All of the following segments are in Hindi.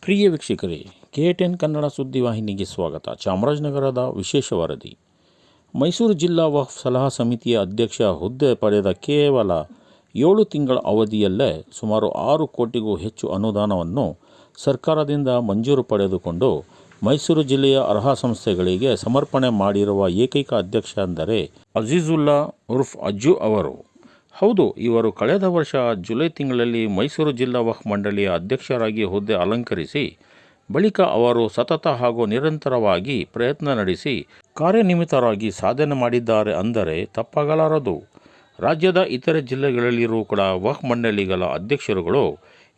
ಪ್ರಿಯ ವೀಕ್ಷಕರೇ, KTN ಕನ್ನಡ ಸುದ್ದಿವಾಹಿನಿಗೆ ಸ್ವಾಗತ. ಚಾಮರಾಜನಗರದ ವಿಶೇಷ ವರದಿ. ಮೈಸೂರು ಜಿಲ್ಲಾ ವಕ್ಫ್ ಸಲಹಾ ಸಮಿತಿಯ ಅಧ್ಯಕ್ಷ ಹುದ್ದೆ ಪಡೆದ ಕೇವಲ 7 ತಿಂಗಳ ಅವಧಿಯಲ್ಲೇ ಸುಮಾರು 6 ಕೋಟಿಗೂ ಹೆಚ್ಚು ಅನುದಾನವನ್ನು ಸರ್ಕಾರದಿಂದ ಮಂಜೂರು ಪಡೆದುಕೊಂಡು ಮೈಸೂರು ಜಿಲ್ಲೆಯ ಅರ್ಹ ಸಂಸ್ಥೆಗಳಿಗೆ ಸಮರ್ಪಣೆ ಮಾಡಿರುವ ಏಕೈಕ ಅಧ್ಯಕ್ಷ ಅಂದರೆ ಅಜೀಜುಲ್ಲಾ ಉರ್ಫ್ ಅಜ್ಜು ಅವರು. ಹೌದು, ಇವರು ಕಳೆದ ವರ್ಷ ಜುಲೈ ತಿಂಗಳಲ್ಲಿ ಮೈಸೂರು ಜಿಲ್ಲಾ ವಕ್ಫ್ ಮಂಡಳಿಯ ಅಧ್ಯಕ್ಷರಾಗಿ ಹುದ್ದೆ ಅಲಂಕರಿಸಿ ಬಳಿಕ ಅವರು ಸತತ ಹಾಗೂ ನಿರಂತರವಾಗಿ ಪ್ರಯತ್ನ ನಡೆಸಿ ಕಾರ್ಯನಿಮಿತ್ತರಾಗಿ ಸಾಧನೆ ಮಾಡಿದ್ದಾರೆ ಅಂದರೆ ತಪ್ಪಾಗಲಾರದು. ರಾಜ್ಯದ ಇತರೆ ಜಿಲ್ಲೆಗಳಲ್ಲಿಯೂ ಕೂಡ ವಕ್ಫ್ ಮಂಡಳಿಗಳ ಅಧ್ಯಕ್ಷರುಗಳು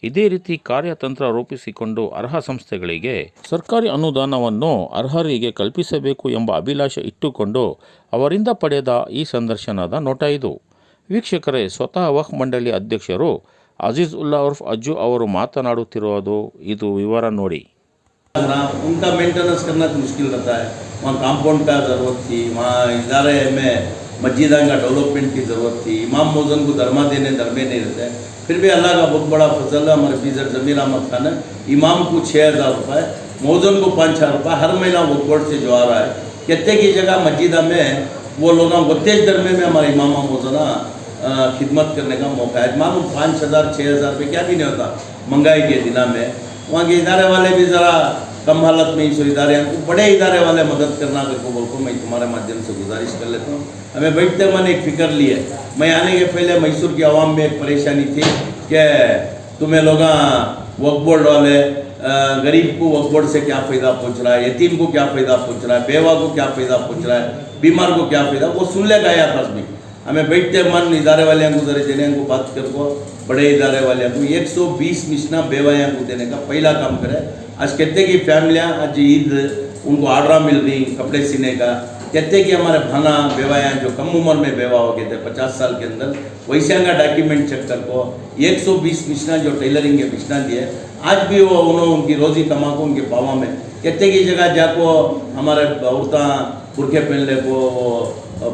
ಇದೇ ರೀತಿ ಕಾರ್ಯತಂತ್ರ ರೂಪಿಸಿಕೊಂಡು ಅರ್ಹ ಸಂಸ್ಥೆಗಳಿಗೆ ಸರ್ಕಾರಿ ಅನುದಾನವನ್ನು ಅರ್ಹರಿಗೆ ಕಲ್ಪಿಸಬೇಕು ಎಂಬ ಅಭಿಲಾಷೆ ಇಟ್ಟುಕೊಂಡು ಅವರಿಂದ ಪಡೆದ ಈ ಸಂದರ್ಶನದ ನೋಟ ಇದು. ವೀಕ್ಷಕರೇ, ಸ್ವತಃ ವಕ್ಫ್ ಮಂಡಳಿ ಅಧ್ಯಕ್ಷರು ಅಜೀಜುಲ್ಲಾ ಉರ್ಫ್ ಅಜ್ಜು ಅವರು ಮಾತನಾಡುತ್ತಿರುವುದು ಇದು. ವಿವರ ನೋಡಿ. उनका मेंटेनेंस करना तो मुश्किल रहता है. वहाँ कंपाउंड का ज़रूरत थी, वहाँ इदारे में मस्जिदा का डेवलपमेंट की ज़रूरत थी. इमाम मौज़न को दरमा देने दरमे नहीं रहते. फिर भी अल्लाह का बहुत बड़ा फजल है. हमारे फीसर ज़मीर अहमद खान है, इमाम को 6,000 रुपये, मौज़न को 5,000 रुपये हर महीना वो कोर्ट से जो आ रहा है. कहते की जगह मस्जिदा में वो लोग बत्तेज दरमे में हमारे इमाम मौज़ना खिदमत करने का मौका है. मालूम 5,000 6,000 रुपये क्या भी नहीं होता महंगाई के दिना में. वहाँ के इदारे वाले भी ज़रा कम हालत में ही इदारे हैं, बड़े इदारे वाले मदद करना को बोल को मैं तुम्हारे माध्यम से गुजारिश कर लेता हूँ. हमें बैठते मैंने एक फ़िक्र ली है. मैं आने के पहले मैसूर की आवाम में एक परेशानी थी कि तुम्हें लोग वक्फ बोर्ड वाले गरीब को वक्फ बोर्ड से क्या फ़ायदा पहुँच रहा है, यतीम को क्या फ़ायदा पहुँच रहा है, बेवा को क्या फ़ायदा पहुँच रहा है, बीमार को क्या फ़ायदा, वो सुन लेगा या पास भी. हमें बैठते मन इदारे वाले को जरा देने को बात कर को बड़े इदारे वाले को 120 मिशना बेवाया को देने का पहला काम करे. आज कहते कि फैमिलियाँ आज ईद उनको आर्डर मिल रही कपड़े सीने का. कहते कि हमारे भाना बेवाया जो कम उम्र में बेवा हो गए थे 50 साल के अंदर, वैसे का डॉक्यूमेंट चेक कर को 120 मिशना जो टेलरिंग के मिशना दिए आज भी वो उन्होंने उनकी रोज़ी कमा को उनके पावा में. कहते की जगह जाको हमारे औरतें बुरखे पहनने को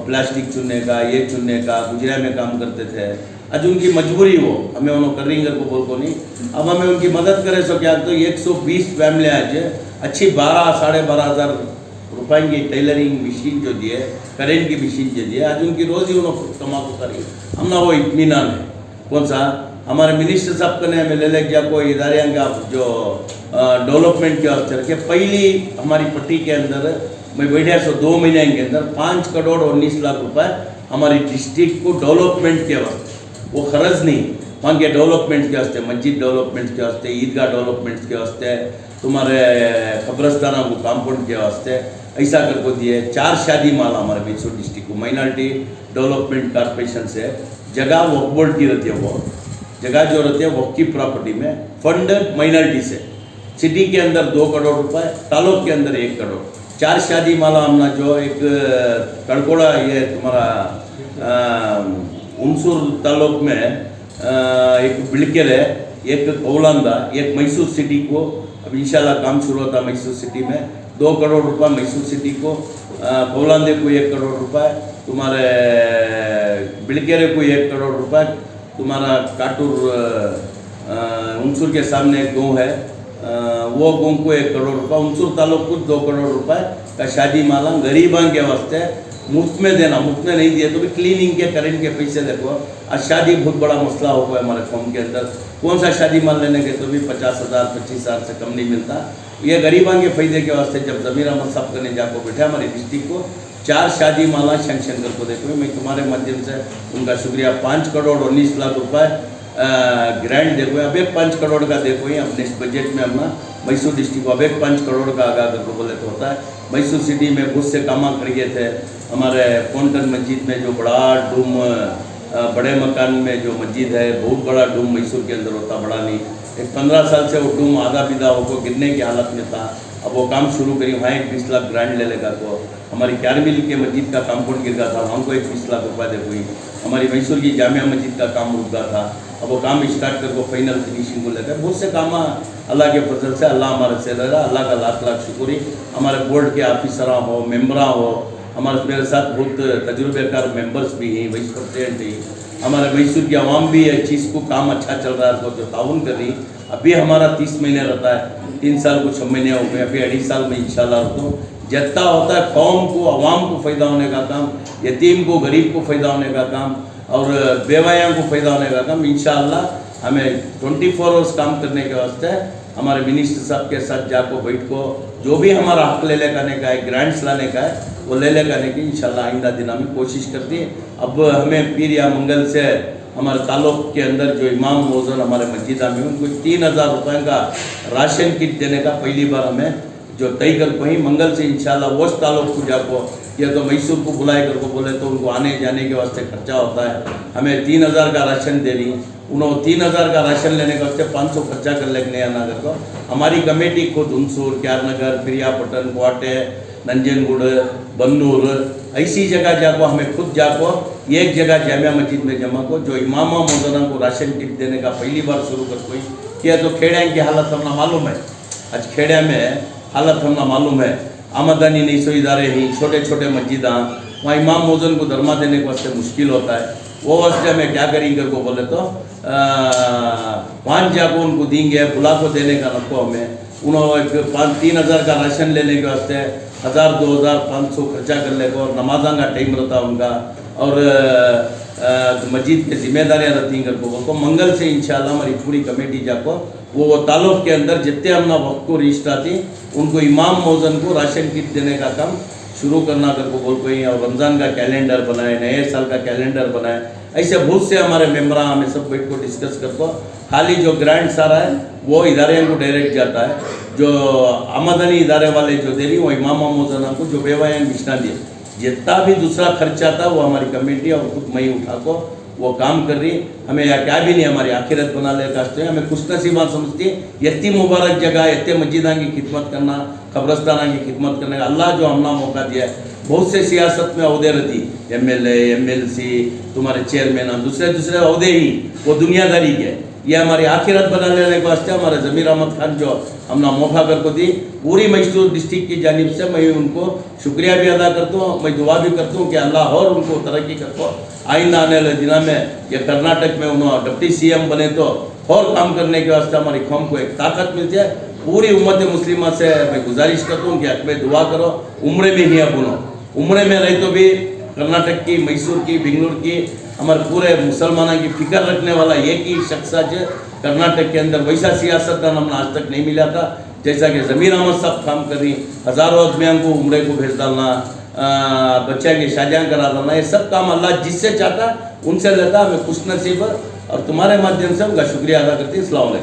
प्लास्टिक चुनने का ये चुनने का गुजरा में काम करते थे. आज उनकी मजबूरी हो, हमें उन्होंने करेंगे को बोल को नहीं. अब हमें उनकी मदद करे सो क्या तो 120 फैमिली आज अच्छी 12,500 रुपए की टेलरिंग मशीन जो दिए, करेंट की मशीन जो दिए, आज उनकी रोज़ी उन्होंने कमा को करी. हमने वो इत्मीनान है. कौन सा हमारे मिनिस्टर साहब का ने हमें ले ले क्या कोई इदारे का जो डेवलपमेंट के वास्ते रखे. पहली हमारी पट्टी के अंदर मैं बैठा सो 2 महीने के अंदर 5 करोड़ 19 लाख रुपए हमारी डिस्ट्रिक्ट को डेवलपमेंट के वास्ते, वो खर्च नहीं, वहाँ के डेवलपमेंट के वास्ते, मस्जिद डेवलपमेंट के वास्ते, ईदगाह डेवलपमेंट के वास्ते, तुम्हारे कब्रस्ताना को कंपाउंड के वास्ते ऐसा कर को दिए. 4 शादी माला हमारे मैसूर डिस्ट्रिक्ट को माइनॉरिटी डेवलपमेंट कॉर्पोरेशन से जगह वक्फ बोर्ड की रहती है. वो जगह जो रहती है वक्फ की प्रॉपर्टी में फंड माइनॉरिटी से सिटी के अंदर 2 करोड़ रुपए, तालुक के अंदर 1 करोड़. 4 शादी माला हमने जो एक कड़कोड़ा ये तुम्हारा उनसूर तालुक में एक बिलकेर है, एक कौलांदा, एक मैसूर सिटी को अब इंशाल्लाह काम शुरू होता मैसूर सिटी में 2 करोड़ रुपए मैसूर सिटी को, कौलांदे को 1 करोड़ रुपए, तुम्हारे बिलकेरे को 1 करोड़ रुपए, तुम्हारा काटूर उनसूर के सामने एक गाँव है वो गाँव को 1 करोड़ रुपए, उनसूर तालुक को 2 करोड़ रुपए का शादी माला गरीबां के वास्ते मुफ्त में देना. मुफ्त में नहीं दिए तो भी क्लीनिंग के करेंट के पैसे देखो. आज शादी बहुत बड़ा मसला हो गया हमारे कौम के अंदर. कौन सा शादी माल लेने के तो भी 50,000 25,000 से कम नहीं मिलता. ये गरीबां के फायदे के वास्ते जब ज़मीर अहमद साहब करने जाको बैठे हमारे डिस्ट्रिक्ट को 4 शादी माला सेंक्शन कर को देखो. मैं तुम्हारे माध्यम से उनका शुक्रिया. 5 करोड़ 19 लाख रुपए ग्रांट देखो. अब एक 5 करोड़ का देखो ही अब नेक्स्ट बजट में अपना मैसूर डिस्ट्रिक्ट को अब एक 5 करोड़ का आगा करके बोले तो होता है. मैसूर सिटी में बहुत से काम कर गए थे. हमारे पौंटन मस्जिद में जो बड़ा डूम बड़े मकान में जो मस्जिद है बहुत बड़ा डूम मैसूर के अंदर होता, बड़ा नहीं. एक 15 साल से वो डूम आधा बिदा होकर गिरने की हालत में था. अब वो काम शुरू करी, वहाँ एक 20 लाख ग्रांट ले लेगा. तो हमारी क्यारमिल के मस्जिद का कंपाउंड गिर गया था, वहाँ को एक 20 लाख रुपये दे हुई. हमारी मैसूर की जामिया मस्जिद का काम रुक गया था. अब वो काम स्टार्ट करके फाइनल फिनिशिंग को लेकर बहुत से काम अल्लाह के फजल से अल्लाह हमारे से रह रहा. अल्लाह का लाख लाख शुक्री. हमारे बोर्ड के ऑफिसरा हो, मेम्बरा हो, हमारे मेरे साथ बहुत तजुर्बेकार मेंबर्स भी हैं, वाइस प्रेसिडेंट हैं. हमारे मैसूर की आवाम भी इस चीज़ को काम अच्छा चल रहा है तो जो ताउन कर रही. अभी हमारा 30 महीने रहता है 3 साल को 6 महीने हो गए, अभी 2.5 साल में इंशाल्लाह तो जितना होता है कौम को, अवाम को फ़ायदा होने का काम, यतीम को, गरीब को फ़ायदा होने का काम और बेवायां को फ़ायदा होने का काम इंशाल्लाह हमें 24 आवर्स काम करने के वास्ते हमारे मिनिस्टर साहब के साथ जाको बैठ को जो भी हमारा हक ले लेने का है, ग्रांट्स लाने का है, वो ले लेने की इंशाल्लाह आइंदा दिनों में कोशिश करती है। अब हमें पीर या मंगल से हमारे ताल्लुक़ के अंदर जो इमाम मौजूद हमारे मस्जिदा में उनको 3000 रुपये का राशन किट देने का पहली बार हमें जो तय कर पाई। मंगल से इंशाल्लाह वो ताल्लुक़ को जाको या तो मैसूर को बुलाए कर को बोले तो उनको आने जाने के वास्ते खर्चा होता है, हमें 3000 का राशन दे रही। उन्होंने 3000 का राशन लेने के वास्ते 500 खर्चा कर लेके नया नगर को हमारी कमेटी खुद हुंसूर, क्यारनगर, प्रियापटन, क्वाटे, नंजनगुड़, बन्नूर ऐसी जगह जाको हमें खुद जाको एक जगह जामिया मस्जिद में जमा को जो इमामा मौजूदा को राशन किट देने का पहली बार शुरू कर कोई किया। तो खेड़ा की हालत हमने मालूम है, आज खेड़ा में हालत हमने मालूम है, आमदनी नहीं सो इदारे ही, छोटे छोटे मस्जिद वहाँ इमाम मौजूद को धर्मा देने के वास्ते मुश्किल होता है। वो वास्ते में क्या करेंगे को बोले तो वहाँ जाको उनको देंगे, बुला को देने का नको हमें। उन्होंने 3,000 का राशन लेने के वास्ते 1000, 2000, 500 खर्चा कर लेगा और नमाजा का टाइम रहता उनका और मस्जिद की जिम्मेदारियाँ रहती हैं को मंगल से इंशाल्लाह हमारी पूरी कमेटी जाको वो ताल्लुक़ के अंदर जितने हमने वक्त को रिश्ता थी उनको इमाम मौजन को राशन किट देने का काम शुरू करना कर को बोल पाई और रमज़ान का कैलेंडर बनाए, नए साल का कैलेंडर बनाए। ऐसे बहुत से हमारे मेम्बर हमें सब बैठ को डिस्कस करते। खाली जो ग्रांट सारा है वो इदारे को डायरेक्ट जाता है, जो आमदनी इदारे वाले जो दे रही वो इमाम मौजना को जो बेवायां बिछना दिए, जितना भी दूसरा खर्चा था वो हमारी कमेटी और खुद मई उठा को वो काम कर रही। हमें या क्या भी नहीं हमारी आखिरत बना ले कास्ते हमें खुशनसीबा समझती है। इतनी मुबारक जगह, इतने मस्जिदा की खिदमत करना, कब्रस्ताना की खिदमत करने का अल्लाह जो हमने मौका दिया है। बहुत से सियासत में अहदे रहती, MLA, MLC, तुम्हारे चेयरमैन, दूसरे दूसरे अहदे ही वो दुनियादारी के। ये हमारी आखिरत बना लेने के वास्ते हमारे ज़मीर अहमद खान जो हमने मौका कर को दी, पूरी मैसूर डिस्ट्रिक्ट की जानिब से मैं उनको शुक्रिया भी अदा करता हूँ। मैं दुआ भी करता हूँ कि अल्लाह और उनको तरक्की करको। आइंदा आने वाले दिनों में ये कर्नाटक में उन्होंने डिप्टी CM बने तो और काम करने के वास्ते हमारी कौम को एक ताकत मिलती है। पूरी उम्मत मुस्लिमा से मैं गुजारिश करता हूँ कि हक में दुआ करो। उम्र में ही अपनो उम्र में रहे तो भी कर्नाटक की, मैसूर की, बेंगलुरु की हमारे पूरे मुसलमानों की फिक्र रखने वाला एक ही शख्स आज कर्नाटक के अंदर वैसा सियासतदान हमने आज तक नहीं मिला था जैसा कि ज़मीर अहमद साहब काम कर रही। हज़ारों आदमियों को उम्रे को भेज डालना, बच्चा की शादियाँ करा डालना, ये सब काम अल्लाह जिससे चाहता उनसे लेता। हमें खुशनसीब और तुम्हारे माध्यम से उनका शुक्रिया अदा करती। अस्सलाम वालेकुम।